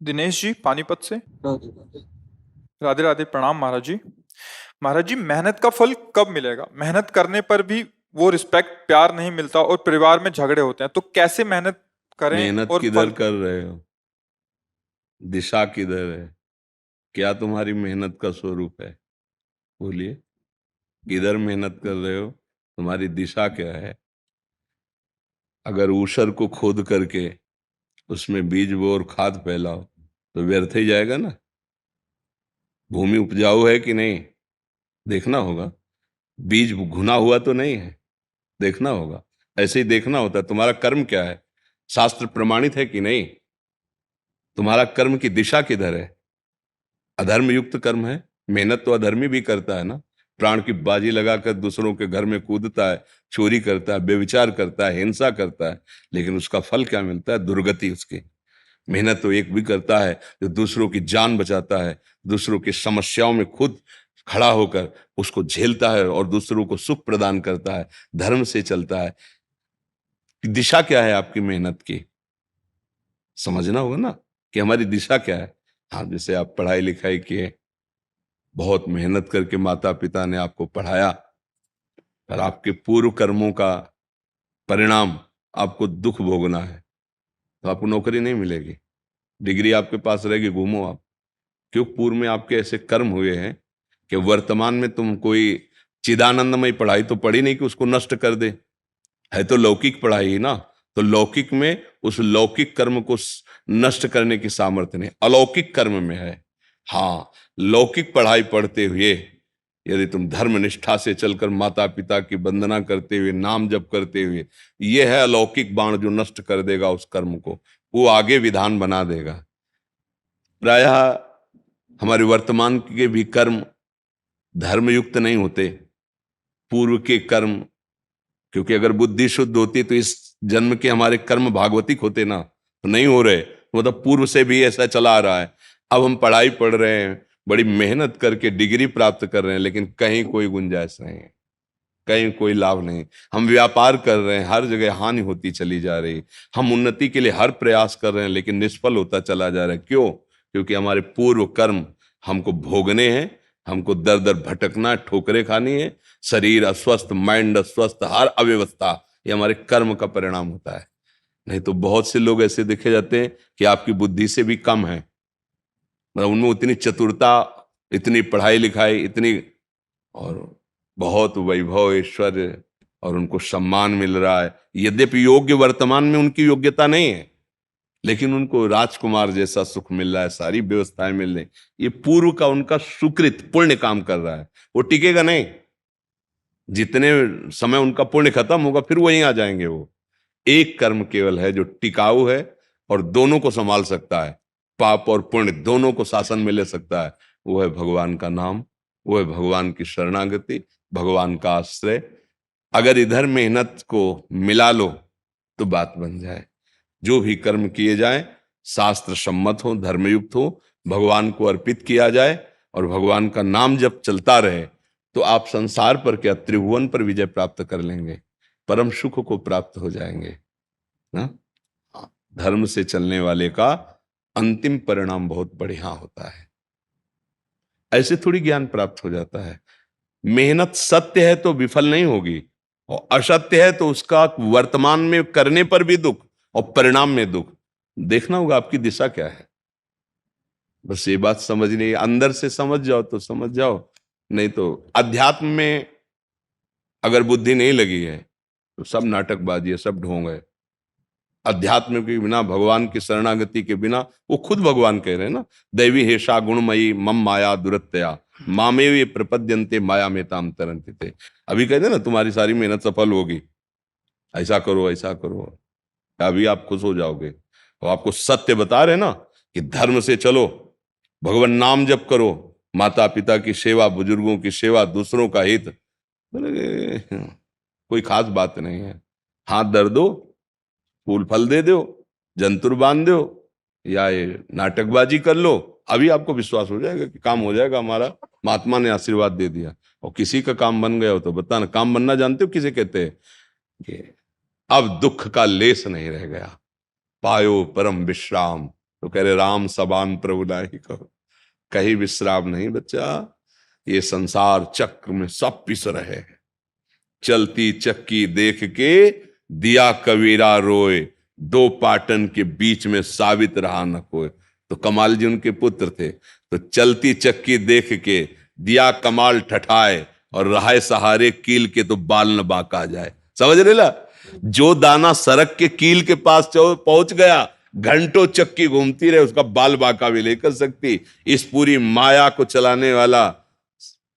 दिनेश जी पानीपत से। हाँ राधे राधे, प्रणाम महाराज जी। महाराज जी, मेहनत का फल कब मिलेगा? मेहनत करने पर भी वो रिस्पेक्ट प्यार नहीं मिलता और परिवार में झगड़े होते हैं, तो कैसे मेहनत करें मेहनत और फल? किधर कर रहे हो? दिशा किधर है? क्या तुम्हारी मेहनत का स्वरूप है? बोलिए। किधर मेहनत कर रहे हो? तुम्हारी दिशा क्या है? अगर ऊसर को खोद करके उसमें बीज बो और खाद फैलाओ तो व्यर्थ ही जाएगा ना। भूमि उपजाऊ है कि नहीं, देखना होगा। बीज घुना हुआ तो नहीं है, देखना होगा। ऐसे ही देखना होता है तुम्हारा कर्म क्या है, शास्त्र प्रमाणित है कि नहीं, तुम्हारा कर्म की दिशा किधर है। अधर्म युक्त कर्म है। मेहनत तो अधर्मी भी करता है ना। प्राण की बाजी लगाकर दूसरों के घर में कूदता है, चोरी करता है, व्यभिचार करता है, हिंसा करता है, लेकिन उसका फल क्या मिलता है? दुर्गति उसकी। मेहनत तो एक भी करता है जो दूसरों की जान बचाता है, दूसरों की समस्याओं में खुद खड़ा होकर उसको झेलता है और दूसरों को सुख प्रदान करता है, धर्म से चलता है। दिशा क्या है आपकी मेहनत की? समझना होगा ना कि हमारी दिशा क्या है। हाँ, जैसे आप पढ़ाई लिखाई किए, बहुत मेहनत करके माता पिता ने आपको पढ़ाया, पर आपके पूर्व कर्मों का परिणाम आपको दुख भोगना है, तो आपको नौकरी नहीं मिलेगी। डिग्री आपके पास रहेगी, घूमो आप। क्यों? पूर्व में आपके ऐसे कर्म हुए हैं कि वर्तमान में तुम कोई चिदानंदमय पढ़ाई तो पढ़ी नहीं कि उसको नष्ट कर दे। है तो लौकिक पढ़ाई ही ना। तो लौकिक में उस लौकिक कर्म को नष्ट करने की सामर्थ्य नहीं, अलौकिक कर्म में है। हाँ, लौकिक पढ़ाई पढ़ते हुए यदि तुम धर्म निष्ठा से चलकर माता पिता की वंदना करते हुए, नाम जप करते हुए, यह है अलौकिक बाण जो नष्ट कर देगा उस कर्म को, वो आगे विधान बना देगा। प्रायः हमारे वर्तमान के भी कर्म धर्मयुक्त नहीं होते, पूर्व के कर्म। क्योंकि अगर बुद्धि शुद्ध होती तो इस जन्म के हमारे कर्म भागवतिक होते ना, तो नहीं हो रहे। मतलब पूर्व से भी ऐसा चला आ रहा है। अब हम पढ़ाई पढ़ रहे हैं, बड़ी मेहनत करके डिग्री प्राप्त कर रहे हैं, लेकिन कहीं कोई गुंजाइश नहीं है, कहीं कोई लाभ नहीं। हम व्यापार कर रहे हैं, हर जगह हानि होती चली जा रही। हम उन्नति के लिए हर प्रयास कर रहे हैं, लेकिन निष्फल होता चला जा रहा है। क्यों? क्योंकि हमारे पूर्व कर्म हमको भोगने हैं, हमको दर दर भटकना है, ठोकरें खानी है। शरीर अस्वस्थ, माइंड अस्वस्थ, हर अव्यवस्था ये हमारे कर्म का परिणाम होता है। नहीं तो बहुत से लोग ऐसे देखे जाते हैं कि आपकी बुद्धि से भी कम है, मतलब उनमें उतनी चतुरता, इतनी पढ़ाई लिखाई, इतनी, और बहुत वैभव ऐश्वर्य, और उनको सम्मान मिल रहा है। यद्यपि योग्य वर्तमान में उनकी योग्यता नहीं है, लेकिन उनको राजकुमार जैसा सुख मिल रहा है, सारी व्यवस्थाएं मिल रही। ये पूर्व का उनका सुकृत पुण्य काम कर रहा है, वो टिकेगा नहीं। जितने समय उनका पुण्य खत्म होगा फिर वहीं आ जाएंगे वो। एक कर्म केवल है जो टिकाऊ है और दोनों को संभाल सकता है, पाप और पुण्य दोनों को शासन में ले सकता है। वो है भगवान का नाम, वो है भगवान की शरणागति, भगवान का आश्रय। अगर इधर मेहनत को मिला लो तो बात बन जाए। जो भी कर्म किए जाए शास्त्र सम्मत हो, धर्मयुक्त हो, भगवान को अर्पित किया जाए और भगवान का नाम जब चलता रहे, तो आप संसार पर क्या, त्रिभुवन पर विजय प्राप्त कर लेंगे, परम सुख को प्राप्त हो जाएंगे ना। धर्म से चलने वाले का अंतिम परिणाम बहुत बढ़िया होता है। ऐसे थोड़ी ज्ञान प्राप्त हो जाता है। मेहनत सत्य है तो विफल नहीं होगी, और असत्य है तो उसका वर्तमान में करने पर भी दुख और परिणाम में दुख। देखना होगा आपकी दिशा क्या है। बस ये बात समझनी, अंदर से समझ जाओ तो समझ जाओ, नहीं तो अध्यात्म में अगर बुद्धि नहीं लगी है तो सब नाटकबाजी है, सब ढोंग है। अध्यात्म के बिना, भगवान की शरणागति के बिना, वो खुद भगवान कह रहे हैं ना, दैवी हेषा गुणमयी मम माया दुरत्या मामेव ये प्रपद्यन्ते माया में ताम तरन्ति थे। अभी कहते ना तुम्हारी सारी मेहनत सफल होगी, ऐसा करो ऐसा करो, अभी आप खुश हो जाओगे। और आपको सत्य बता रहे ना कि धर्म से चलो, भगवान नाम जप करो, माता पिता की सेवा, बुजुर्गों की सेवा, दूसरों का हित। बोले, कोई खास बात नहीं है। हाथ धर दो, फूल फल दे दो, जंतुर बांध दो, या ये नाटकबाजी कर लो, अभी आपको विश्वास हो जाएगा कि काम हो जाएगा हमारा, महात्मा ने आशीर्वाद दे दिया। और किसी का काम बन गया हो तो बताना। काम बनना जानते हो किसे कहते हैं? कि अब दुख का लेस नहीं रह गया, पायो परम विश्राम, तो कह रहे राम सबान प्रभु नाही कहो, कहीं विश्राम नहीं बच्चा, ये संसार चक्र में सब पिस रहे हैं। चलती चक्की देख के दिया कबीरा रोए, दो पाटन के बीच में साबित रहा न कोई। तो कमाल जी उनके पुत्र थे, तो चलती चक्की देख के दिया कमाल ठठाए, और रहाए सहारे कील के तो बाल न बाका जाए। समझ रहे ला, जो दाना सड़क के कील के पास पहुंच गया, घंटों चक्की घूमती रहे, उसका बाल बाका भी नहीं कर सकती। इस पूरी माया को चलाने वाला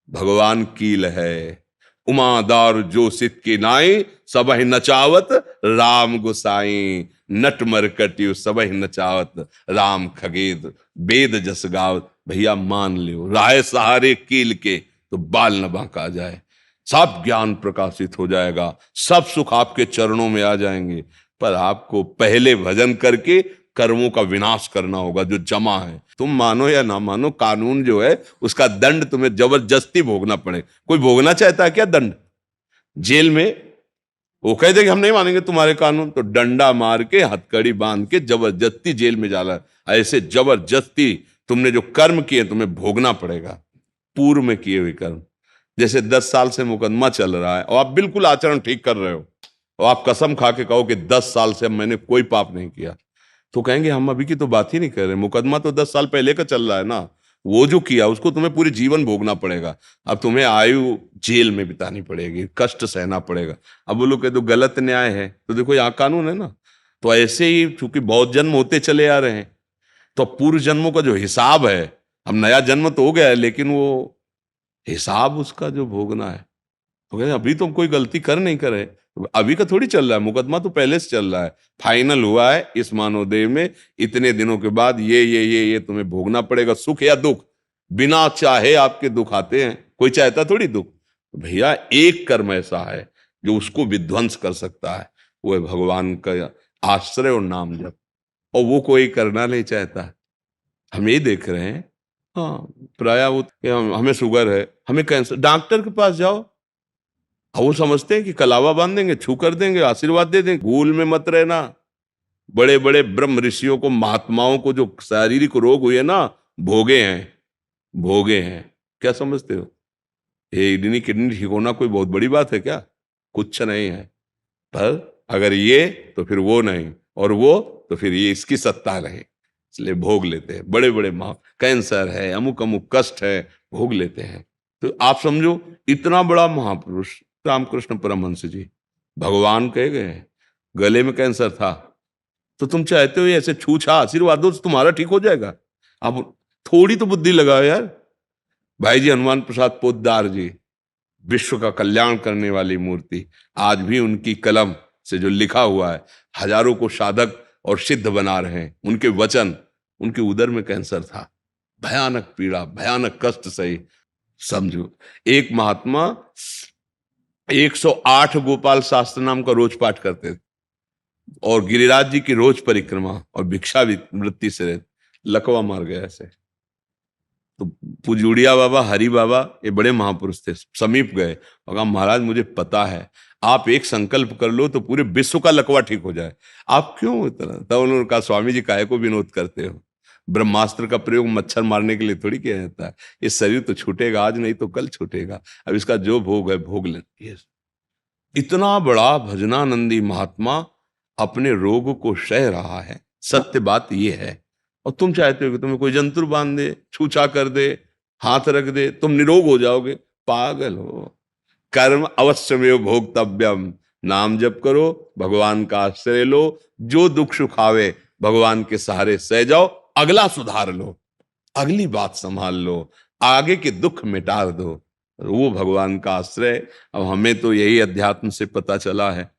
भगवान कील है। उमादार जो सित की नाई, सबहि नचावत राम गुसाई। नट मरकटियो सबहि नचावत राम खगेद, वेद जस गावत। भैया मान लियो, राय सहारे कील के तो बाल न बांका जाए। सब ज्ञान प्रकाशित हो जाएगा, सब सुख आपके चरणों में आ जाएंगे। पर आपको पहले भजन करके कर्मों का विनाश करना होगा जो जमा है। तुम मानो या ना मानो, कानून जो है उसका दंड तुम्हें जबरदस्ती भोगना पड़े। कोई भोगना चाहता है क्या दंड? जेल में वो कह दे कि हम नहीं मानेंगे तुम्हारे कानून, तो डंडा मार के हथकड़ी बांध के जबरदस्ती जेल में जाला। ऐसे जबरदस्ती तुमने जो कर्म किए तुम्हें भोगना पड़ेगा, पूर्व में किए हुए कर्म। जैसे 10 साल से मुकदमा चल रहा है और आप बिल्कुल आचरण ठीक कर रहे हो, और आप कसम खा के कहो कि 10 साल से मैंने कोई पाप नहीं किया, तो कहेंगे हम अभी की तो बात ही नहीं कर रहे, मुकदमा तो 10 साल पहले का चल रहा है ना। वो जो किया उसको तुम्हें पूरे जीवन भोगना पड़ेगा। अब तुम्हें आयु जेल में बितानी पड़ेगी, कष्ट सहना पड़ेगा। अब वो लोग कहे तो गलत न्याय है, तो देखो यहाँ कानून है ना। तो ऐसे ही चूंकि बहुत जन्म होते चले आ रहे हैं, तो पूर्व जन्मों का जो हिसाब है, हम नया जन्म तो हो गया है, लेकिन वो हिसाब उसका जो भोगना है, तो कहते अभी तो कोई गलती कर नहीं करे, अभी का थोड़ी चल रहा है, मुकदमा तो पहले से चल रहा है। फाइनल हुआ है इस मानव देह में, इतने दिनों के बाद ये तुम्हें भोगना पड़ेगा, सुख या दुख। बिना चाहे आपके दुख आते हैं, कोई चाहता थोड़ी दुख। भैया एक कर्म ऐसा है जो उसको विध्वंस कर सकता है, वो है भगवान का आश्रय और नाम जप, और वो कोई करना नहीं चाहता। हम ये देख रहे हैं, हाँ प्राय वो हमें शुगर है, हमें कैंसर, डॉक्टर के पास जाओ, वो समझते हैं कि कलावा बांध देंगे, छू कर देंगे, आशीर्वाद दे देंगे। भूल में मत रहना, बड़े बड़े ब्रह्म ऋषियों को, महात्माओं को जो शारीरिक रोग हुए ना, भोगे हैं, भोगे हैं। क्या समझते हो? ये किडनी ठीक होना कोई बहुत बड़ी बात है क्या? कुछ नहीं है। पर अगर ये तो फिर वो नहीं, और वो तो फिर ये, इसकी सत्ता नहीं, इसलिए भोग लेते हैं। बड़े बड़े कैंसर है, अमुक अमुक कष्ट है, भोग लेते हैं। तो आप समझो, इतना बड़ा महापुरुष रामकृष्ण परमहंस जी भगवान कहे गए, गले में कैंसर था, तो तुम चाहते हो ऐसे छूछा आशीर्वाद दो तुम्हारा ठीक हो जाएगा? अब थोड़ी तो बुद्धि लगाओ यार। भाई जी हनुमान प्रसाद पोद्दार जी, विश्व का कल्याण करने वाली मूर्ति, आज भी उनकी कलम से जो लिखा हुआ है, हजारों को साधक और सिद्ध बना रहे हैं उनके वचन। उनके उदर में कैंसर था, भयानक पीड़ा, भयानक कष्ट सही। समझो, एक महात्मा 108 गोपाल शास्त्र नाम का रोज पाठ करते थे, और गिरिराज जी की रोज परिक्रमा और भिक्षा वृत्ति से रहते, लकवा मार गया ऐसे। तो पुजुड़िया बाबा, हरि बाबा, ये बड़े महापुरुष थे, समीप गए और कहा महाराज मुझे पता है, आप एक संकल्प कर लो तो पूरे विश्व का लकवा ठीक हो जाए, आप क्यों इतना? तब उन्होंने कहा स्वामी जी काहे को विनोद करते हो? ब्रह्मास्त्र का प्रयोग मच्छर मारने के लिए थोड़ी किया जाता है। ये शरीर तो छूटेगा आज, नहीं तो कल छूटेगा, अब इसका जो भोग है भोग लेती। इतना बड़ा भजनानंदी महात्मा अपने रोग को सह रहा है, सत्य बात यह है। और तुम चाहते हो कि तुम्हें कोई जंतुर बांध दे, छूछा कर दे, हाथ रख दे, तुम निरोग हो जाओगे? पागल हो। कर्म अवश्यमेव भोक्तव्यम, नाम जप करो, भगवान का आश्रय लो, जो दुख सुख आवे भगवान के सहारे सह जाओ, अगला सुधार लो, अगली बात संभाल लो, आगे के दुख मिटा दो, वो भगवान का आश्रय। अब हमें तो यही अध्यात्म से पता चला है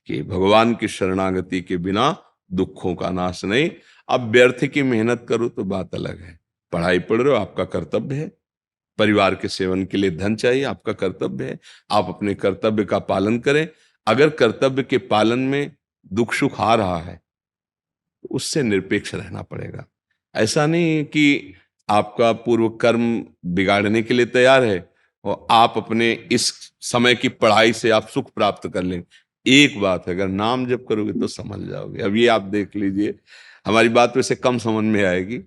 कि भगवान की शरणागति के बिना दुखों का नाश नहीं। अब व्यर्थ की मेहनत करो तो बात अलग है, पढ़ाई पढ़ रहे हो आपका कर्तव्य है, परिवार के सेवन के लिए धन चाहिए आपका कर्तव्य है, आप अपने कर्तव्य का पालन करें। अगर कर्तव्य के पालन में दुख सुख आ रहा है तो उससे निरपेक्ष रहना पड़ेगा। ऐसा नहीं कि आपका पूर्व कर्म बिगाड़ने के लिए तैयार है और आप अपने इस समय की पढ़ाई से आप सुख प्राप्त कर लेंगे। एक बात है, अगर नाम जप करोगे तो समझ जाओगे। अब ये आप देख लीजिए, हमारी बात वैसे कम समझ में आएगी,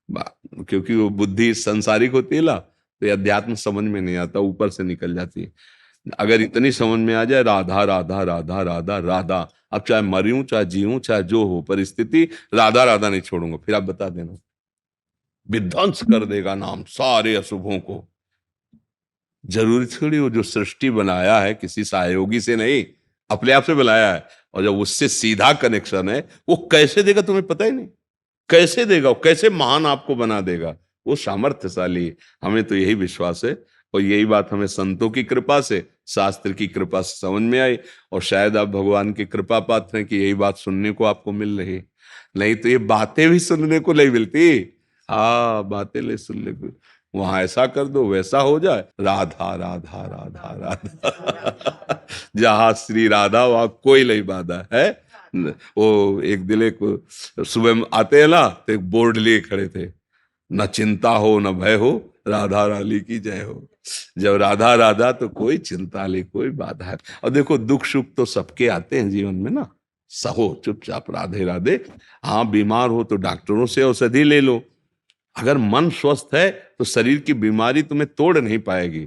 क्योंकि वो बुद्धि संसारिक होती है ना, तो ये अध्यात्म समझ में नहीं आता, ऊपर से निकल जाती है। अगर इतनी समझ में आ जाए, राधा राधा राधा राधा राधा, अब चाहे मरूं चाहे जीऊं चाहे जो हो परिस्थिति, राधा राधा नहीं छोड़ूंगा, फिर आप बता देना, विध्वंस कर देगा नाम सारे अशुभों को। जरूरी थोड़ी वो जो सृष्टि बनाया है किसी सहयोगी से नहीं, अपने आप से बनाया है, और जब उससे सीधा कनेक्शन है, वो कैसे देगा तुम्हें पता ही नहीं, कैसे देगा, वो कैसे महान आपको बना देगा, वो सामर्थ्यशाली। हमें तो यही विश्वास है, और यही बात हमें संतों की कृपा से, शास्त्र की कृपा से समझ में आई, और शायद आप भगवान की कृपा पात्र हैं कि यही बात सुनने को आपको मिल रही, नहीं तो ये बातें भी सुनने को नहीं मिलती। हाँ, बातें ले सुनने को, वहां ऐसा कर दो वैसा हो जाए, राधा राधा राधा राधा जहां श्री राधा वहां कोई नहीं बाधा है। वो एक दिले को सुबह में आते हैं ना, तो एक बोर्ड लिए खड़े थे, न चिंता हो न भय हो, राधा रानी की जय हो। जब राधा राधा तो कोई चिंता ले, कोई बाधा है। और देखो दुख सुख तो सबके आते हैं जीवन में ना, सहो चुपचाप राधे राधे। हाँ, बीमार हो तो डॉक्टरों से औषधि ले लो। अगर मन स्वस्थ है तो शरीर की बीमारी तुम्हें तोड़ नहीं पाएगी,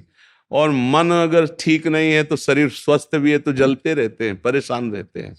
और मन अगर ठीक नहीं है तो शरीर स्वस्थ भी है तो जलते रहते हैं, परेशान रहते हैं।